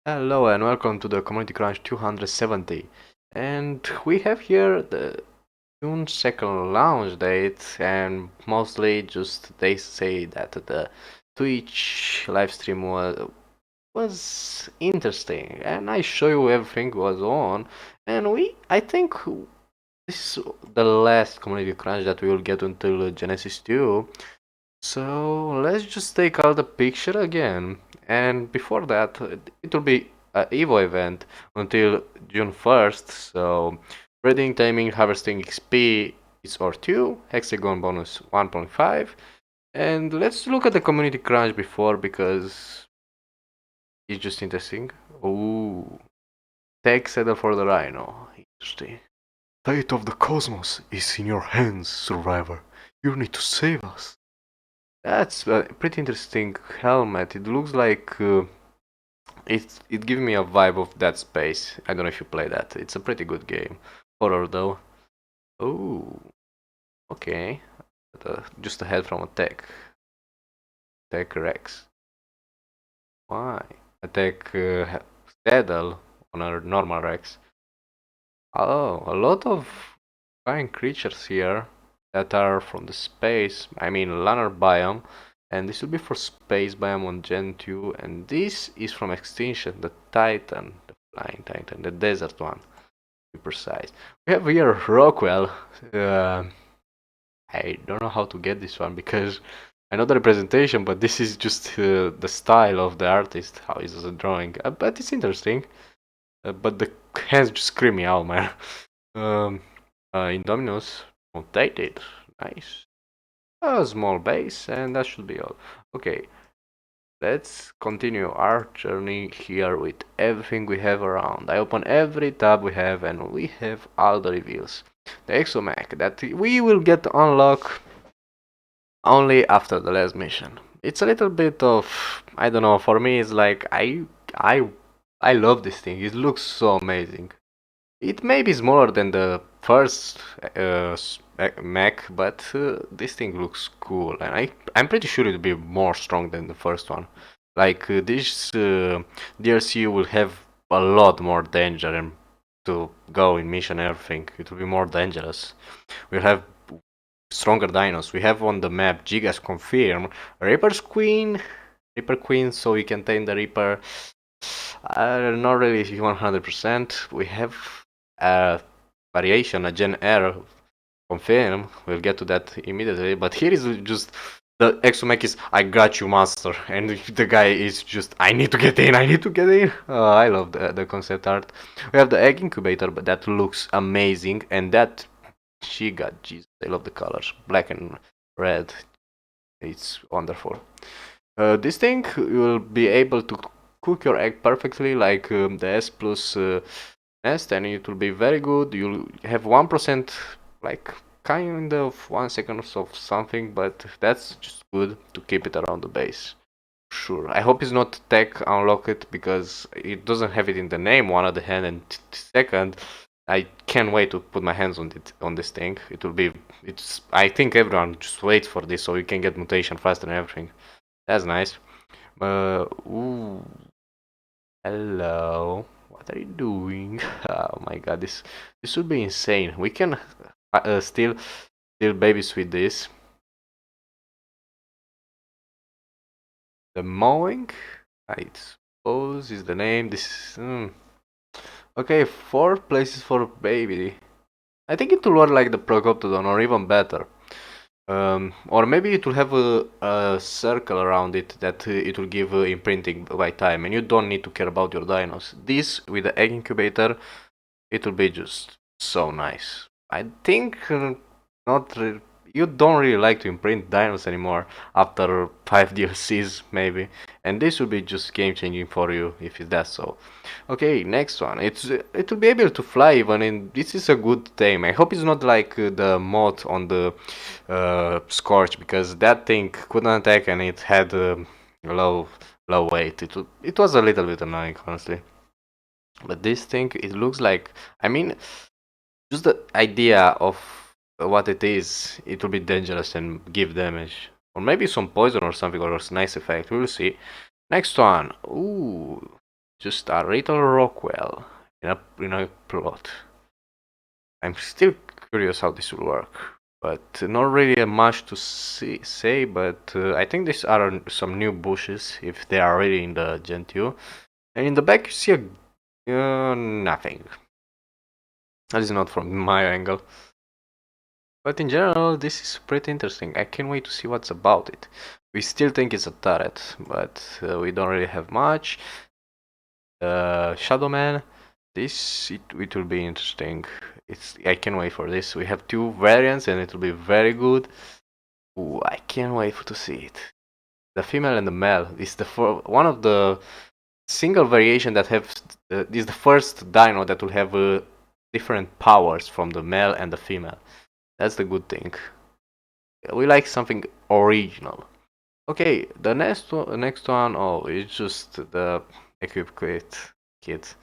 Hello and welcome to the Community Crunch 270. And we have here the June 2nd launch date, and mostly just they say that the Twitch live stream was interesting, and I show you everything was on, and I think this is the last Community Crunch that we will get until Genesis 2. So let's just take out the picture again. And before that, it will be an Evo event until June 1st. So breeding, timing, harvesting XP is R2, hexagon bonus 1.5. And let's look at the community crunch before because it's just interesting. Ooh, tech saddle for the rhino. Interesting. Fate of the cosmos is in your hands, survivor. You need to save us. That's a pretty interesting helmet. It looks like it gives me a vibe of Dead Space. I don't know if you play that. It's a pretty good game. Horror though. Oh, okay. Just ahead from attack. Attack Rex. Why? Attack Saddle on a normal Rex. Oh, a lot of fine creatures here that are from the space. I mean, lunar biome. And this will be for space biome on Gen 2, and this is from Extinction, the Titan, the Flying Titan, the desert one, to be precise. We have here Rockwell. I don't know how to get this one because I know the representation, but this is just the style of the artist, how he's drawing. But it's interesting. But the hands just scream me out, man. Indominus, mutated, nice. A small base, and that should be all. Okay, let's continue our journey here with everything we have around. I open every tab we have, and we have all the reveals. The Exomech that we will get unlocked only after the last mission. It's a little bit of, I don't know, for me it's like I love this thing. It looks so amazing. It may be smaller than the first mech, but this thing looks cool, and I'm pretty sure it'll be more strong than the first one. Like this DLC will have a lot more danger and to go in mission and everything. It will be more dangerous. We'll have stronger dinos. We have on the map Gigas confirmed Reaper's Queen, Reaper Queen, so we can tame the Reaper. Not really 100%. We have a variation, a Gen R confirm. We'll get to that immediately. But here is just the Exomech is I got you, master, and the guy is just I need to get in. I need to get in. I love the concept art. We have the egg incubator, but that looks amazing, and that she got Jesus. I love the colors, black and red. It's wonderful. This thing you will be able to cook your egg perfectly, like the S plus nest, and it will be very good. You'll have 1%, like kind of 1 second of something, but that's just good to keep it around the base. Sure. I hope it's not tech unlocked because it doesn't have it in the name. One at the hand, and second, I can't wait to put my hands on it on this thing. It will be. It's. I think everyone just waits for this so you can get mutation faster and everything. That's nice. Ooh. Hello. What are you doing? Oh my god, this would be insane. We can still babies with this. The mowing, I suppose is the name. This okay, 4 places for baby. I think it will work like the Procoptodon or even better. Or maybe it will have a circle around it that it will give imprinting by time, and you don't need to care about your dinos. This with the egg incubator, it will be just so nice. I think not you don't really like to imprint dinos anymore after 5 DLCs maybe, and this will be just game changing for you if it does so. Okay, next one. It will be able to fly even, and this is a good theme. I hope it's not like the mod on the Scorch, because that thing couldn't attack and it had low weight. It was a little bit annoying, honestly. But this thing, it looks like, I mean, just the idea of what it is, it will be dangerous and give damage. Or maybe some poison or something, or a nice effect. We'll see. Next one. Ooh. just a little Rockwell in a plot. I'm still curious how this will work, but not really much to say. But I think these are some new bushes if they are already in the Gen 2. And in the back you see nothing. That is not from my angle. But in general, this is pretty interesting. I can't wait to see what's about it. We still think it's a turret, but we don't really have much. Shadowman, it will be interesting. I can't wait for this. We have two variants and it will be very good. Ooh, I can't wait to see it. The female and the male is one of the single variation that have is the first dino that will have different powers from the male and the female. That's the good thing. We like something original. Okay, the next one, oh, it's just the equip kit.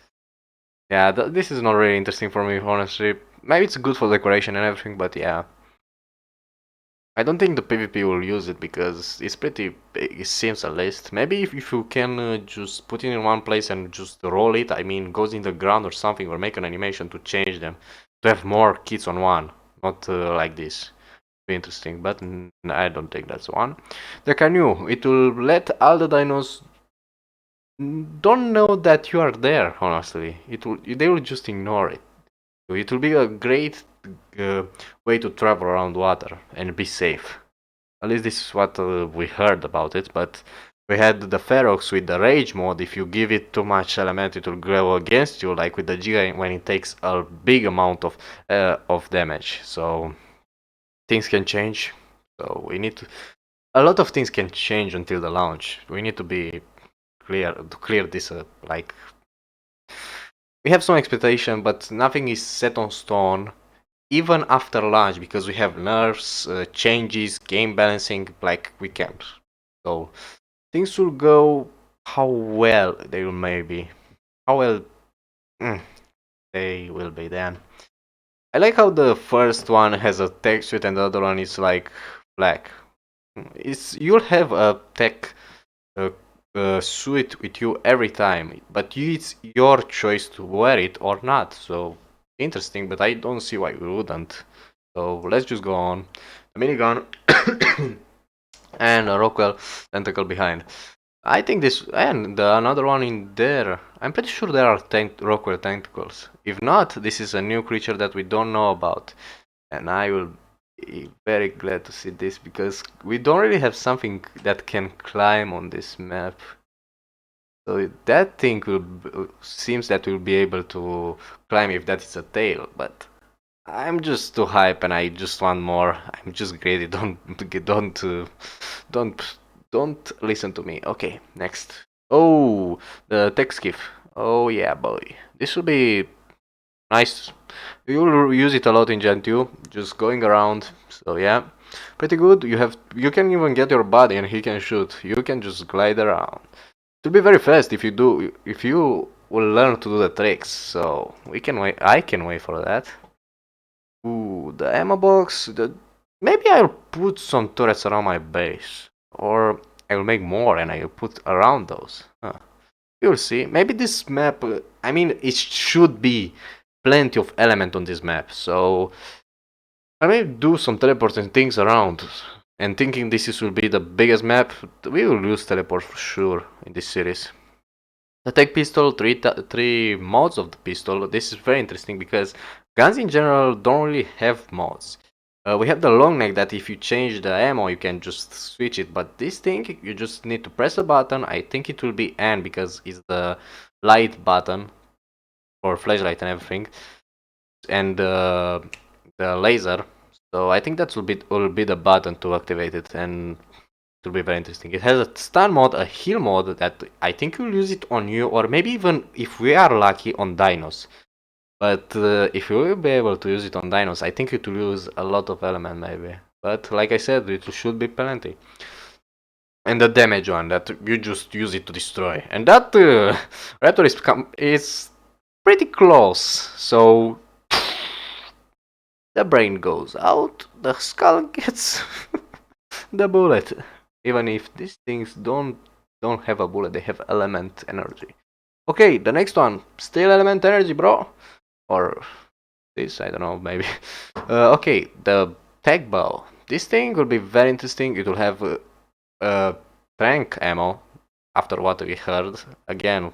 Yeah, this is not really interesting for me, honestly. Maybe it's good for decoration and everything, but yeah. I don't think the PvP will use it because it's pretty big. It seems at least. Maybe if you can just put it in one place and just roll it, I mean, goes in the ground or something, or make an animation to change them, to have more kits on one, not like this. Be interesting, but I don't think that's one. The Canoe, it will let all the dinos don't know that you are there. Honestly, they will just ignore it. It will be a great way to travel around water and be safe. At least this is what we heard about it, but we had the Ferox with the Rage mode. If you give it too much element, it will go against you, like with the Giga when it takes a big amount of damage. So things can change. So we need to. A lot of things can change until the launch. We need to be clear this up. Like we have some expectation, but nothing is set on stone. Even after launch, because we have nerfs, changes, game balancing, like we can't. So things will go how well they will maybe. How well they will be then. I like how the first one has a tech suit and the other one is like black. You'll have a tech suit with you every time, but it's your choice to wear it or not. So interesting, but I don't see why we wouldn't. So let's just go on. The minigun and a Rockwell tentacle behind. I think this and another one in there. I'm pretty sure there are Rockwell tentacles. If not, this is a new creature that we don't know about, and I will be very glad to see this because we don't really have something that can climb on this map. So that thing seems that we'll be able to climb if that is a tail, but I'm just too hype and I just want more. I'm just greedy. Don't listen to me. Okay, next. Oh, the tech skiff. Oh yeah, boy. This will be nice. You'll use it a lot in Gen 2, just going around. So yeah, pretty good. You can even get your body and he can shoot. You can just glide around. It'll be very fast if you will learn to do the tricks. So we can wait. I can wait for that. Ooh, the ammo box. Maybe I'll put some turrets around my base, or I'll make more and I'll put around those. Huh. You'll see. Maybe this map. I mean, it should be plenty of element on this map. So I may do some teleporting things around. And thinking this will be the biggest map, we will use teleport for sure in this series. The tech pistol, three mods of the pistol. This is very interesting because guns in general don't really have mods. We have the long neck that if you change the ammo you can just switch it, but this thing you just need to press a button. I think it will be N because it's the light button for flashlight and everything, and the laser. So I think that will be the button to activate it, and it will be very interesting. It has a stun mode, a heal mode that I think we'll use it on you, or maybe even if we are lucky on dinos. But if we will be able to use it on dinos, I think it will use a lot of element maybe. But like I said, it should be plenty. And the damage one that you just use it to destroy, and that raptor is pretty close. So the brain goes out, the skull gets the bullet. Even if these things don't have a bullet, they have element energy. Okay, the next one, steel element energy, bro. Or this, I don't know, maybe. Okay, the tech bow. This thing will be very interesting. It will have trank ammo, after what we heard. Again,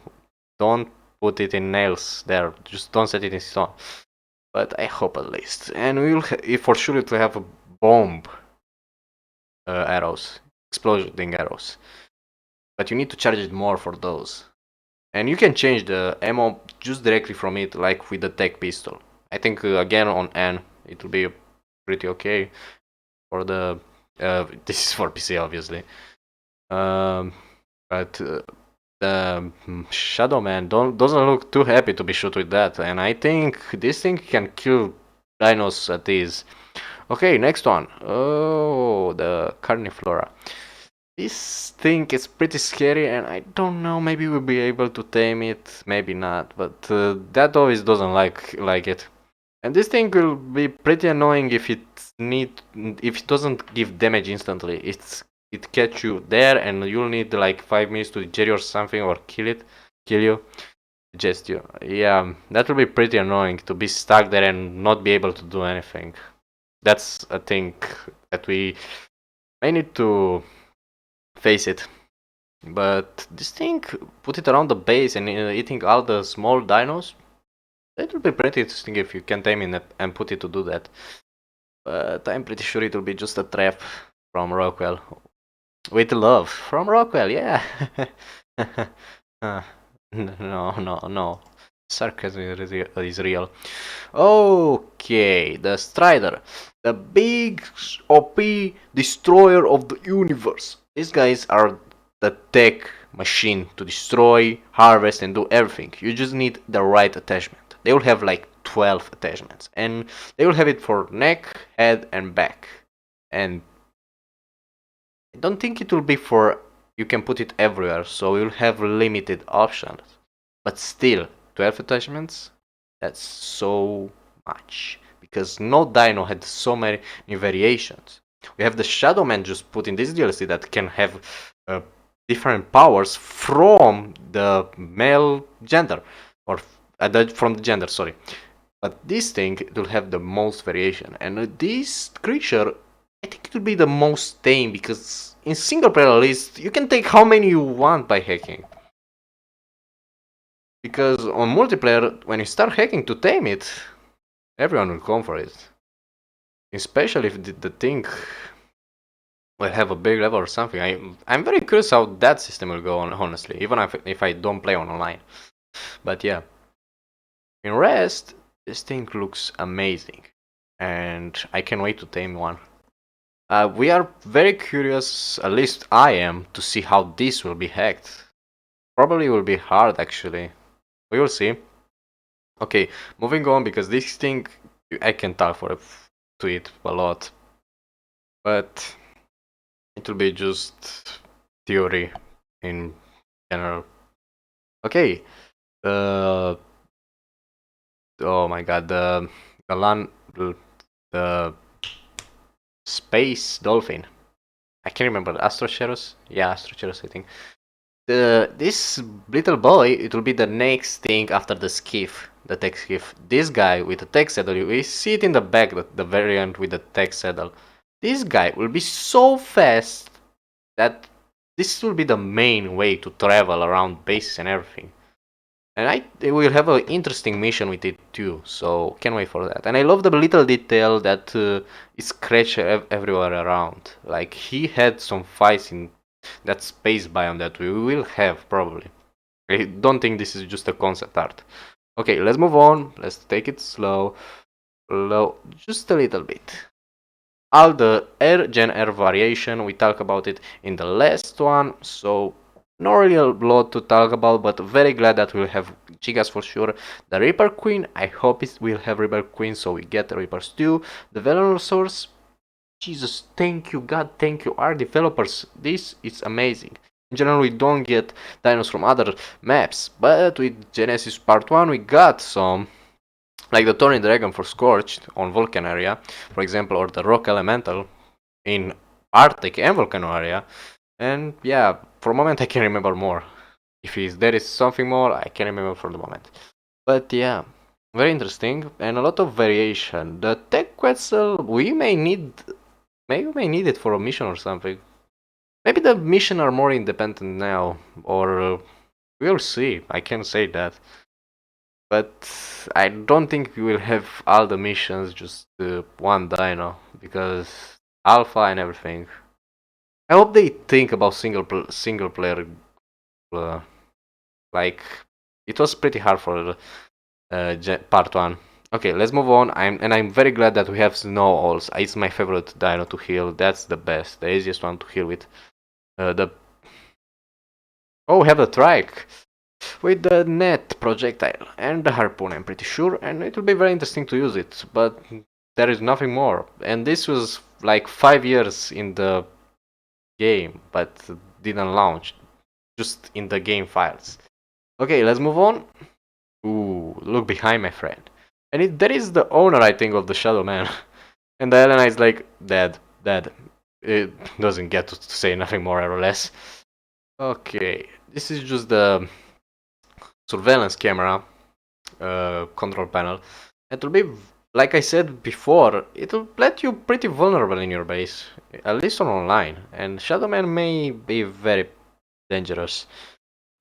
don't put it in nails there. Just don't set it in stone. But I hope at least. And we will for sure it will have a bomb arrows, exploding arrows. But you need to charge it more for those. And you can change the ammo just directly from it, like with the tech pistol. I think again on N it will be pretty okay for the. This is for PC obviously. But the Shadowman doesn't look too happy to be shot with that, and I think this thing can kill dinos at ease. Okay, next one. Oh, the carniflora. This thing is pretty scary, and I don't know. Maybe we'll be able to tame it, maybe not. But that always doesn't like it. And this thing will be pretty annoying if if it doesn't give damage instantly. It catch you there, and you'll need like 5 minutes to jerry or something, or kill you, just you. Yeah, that will be pretty annoying to be stuck there and not be able to do anything. That's a thing that we may need to face it. But this thing, put it around the base and eating all the small dinos, that will be pretty interesting if you can tame it and put it to do that. But I'm pretty sure it will be just a trap from Rockwell. With love from Rockwell, yeah. No. Sarcasm is real. Okay, the Strider. The big OP destroyer of the universe. These guys are the tech machine to destroy, harvest, and do everything. You just need the right attachment. They will have like 12 attachments, and they will have it for neck, head, and back. And I don't think it will be for you can put it everywhere, so you'll have limited options. But still, 12 attachments? That's so much. Because no dino had so many variations. We have the Shadowman just put in this DLC that can have different powers from the male gender. Or from the gender, sorry. But this thing will have the most variation. And this creature, I think it will be the most tame because in single player at least you can take how many you want by hacking. Because on multiplayer, when you start hacking to tame it, everyone will come for it. Especially if the thing will have a big level or something. I'm very curious how that system will go on, honestly, even if I don't play online. But yeah. In rest, this thing looks amazing. And I can't wait to tame one. We are very curious, at least I am, to see how this will be hacked. Probably will be hard actually. We will see. Okay, moving on because this thing I can talk to it a lot, but it will be just theory in general. Okay, the oh my god, the space dolphin. I can't remember Astrocheros. Yeah, Astrocheros, I think. This little boy, it will be the next thing after the skiff, the tech skiff. This guy with the tech saddle, we see it in the back, the variant with the tech saddle. This guy will be so fast that this will be the main way to travel around bases and everything. And we will have an interesting mission with it too, so can't wait for that. And I love the little detail that is scratched everywhere around. Like he had some fights in that space biome that we will have probably. I don't think this is just a concept art. Okay, let's move on. Let's take it slow, just a little bit. All the Gen R variation, we talk about it in the last one, so not really a lot to talk about, but very glad that we'll have Gigas for sure. The Reaper Queen, I hope we'll have Reaper Queen so we get the Reapers too. The Velosaurs, Jesus, thank you, God, thank you, our developers. This is amazing. In general, we don't get dinos from other maps, but with Genesis Part 1, we got some, like the Thorny Dragon for Scorched on Vulcan area, for example, or the Rock Elemental in Arctic and Volcano area. And yeah, for a moment I can remember more. If there is something more, I can't remember for the moment. But yeah, very interesting and a lot of variation. The tech quetzal maybe we may need it for a mission or something. Maybe the mission are more independent now, or we'll see. I can't say that. But I don't think we will have all the missions just one dino because alpha and everything. I hope they think about single player. Uh, like it was pretty hard for part one. Okay, let's move on. I'm very glad that we have snow owls. It's my favorite dino to heal. That's the best, the easiest one to heal with. The we have the trike with the net projectile and the harpoon. I'm pretty sure, and it will be very interesting to use it. But there is nothing more. And this was like 5 years in the game, but didn't launch. Just in the game files. Okay, let's move on. Ooh, look behind, my friend. And there is the owner, I think, of the Shadowman. And the Elena is like, dead. It doesn't get to say nothing more or less. Okay, this is just the surveillance camera control panel. It will be, like I said before, it will let you pretty vulnerable in your base, at least on online. And Shadowman may be very dangerous.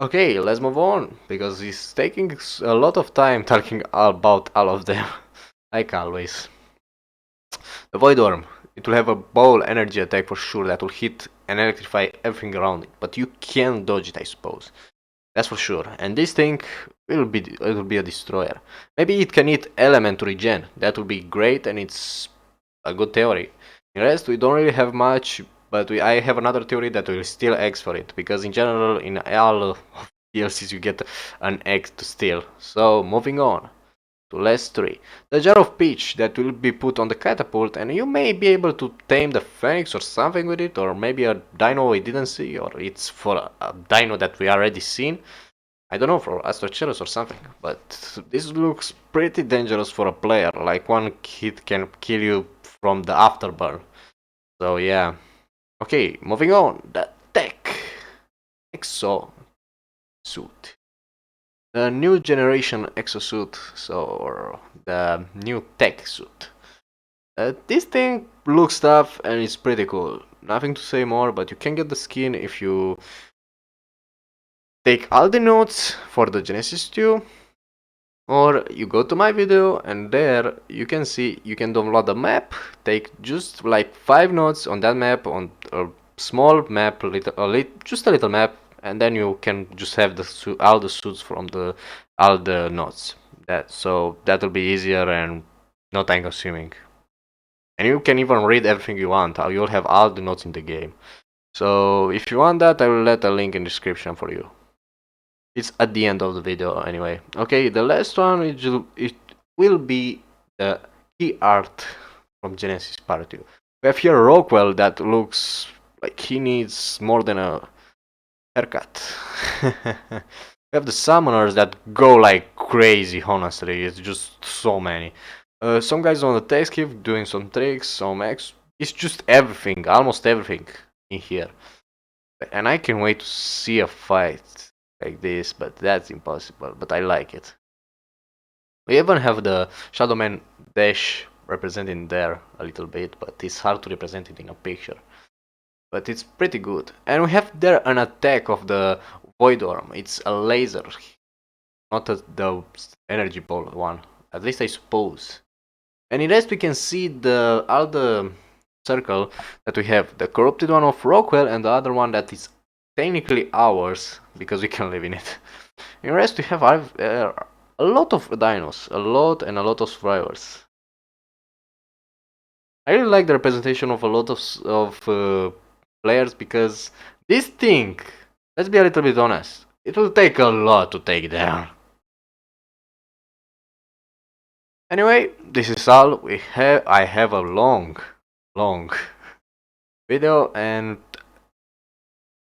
Okay, let's move on, because he's taking a lot of time talking about all of them, like always. The Void Worm. It will have a ball energy attack for sure that will hit and electrify everything around it, but you can dodge it, I suppose. That's for sure. And this thing will be a destroyer. Maybe it can eat element to regen. That would be great, and it's a good theory. In rest, we don't really have much, but I have another theory that will steal eggs for it, because in general, in all DLCs, you get an egg to steal. So, moving on to last 3. The jar of peach that will be put on the catapult, and you may be able to tame the phoenix or something with it, or maybe a dino we didn't see, or it's for a dino that we already seen. I don't know, for Astroceros or something, but this looks pretty dangerous for a player, like one hit can kill you from the afterburn. So yeah. Okay, moving on. The tech. Exosuit. The new generation exosuit, or the new tech suit. This thing looks tough and it's pretty cool. Nothing to say more, but you can get the skin if you take all the notes for the Genesis 2, or you go to my video and there you can see you can download the map, take just like 5 notes on that map, on a small map, just a little map, and then you can just have all the suits from all the notes. That will be easier and not time consuming. And you can even read everything you want. You'll have all the notes in the game. So if you want that, I will let a link in the description for you. It's at the end of the video anyway. Okay, the last one it will be the key art from Genesis Part 2. We have here Rockwell that looks like he needs more than a haircut. We have the summoners that go like crazy, honestly. It's just so many. Some guys on the tech skiff doing some tricks, some X. It's just everything, almost everything in here. And I can wait to see a fight like this, but that's impossible. But I like it. We even have the Shadowman dash represented there a little bit, but it's hard to represent it in a picture. But it's pretty good. And we have there an attack of the Void Worm. It's a laser, not the energy ball one. At least I suppose. And in rest we can see all the circle that we have. The corrupted one of Rockwell and the other one that is technically ours because we can live in it. In rest we have a lot of dinos, a lot of survivors. I really like the representation of a lot of players, because this thing, let's be a little bit honest, it will take a lot to take down. Anyway, this is all we have. I have a long video, and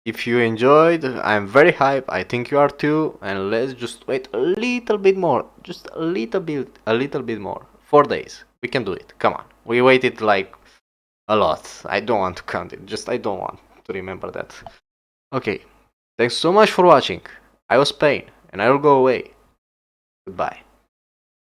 if you enjoyed, I'm very hyped. I think you are too. And let's just wait a little bit more, just a little bit more. 4 days, we can do it. Come on, we waited like a lot. I don't want to count it. I don't want to remember that. Okay, thanks so much for watching. I was Pain, and I will go away. Goodbye.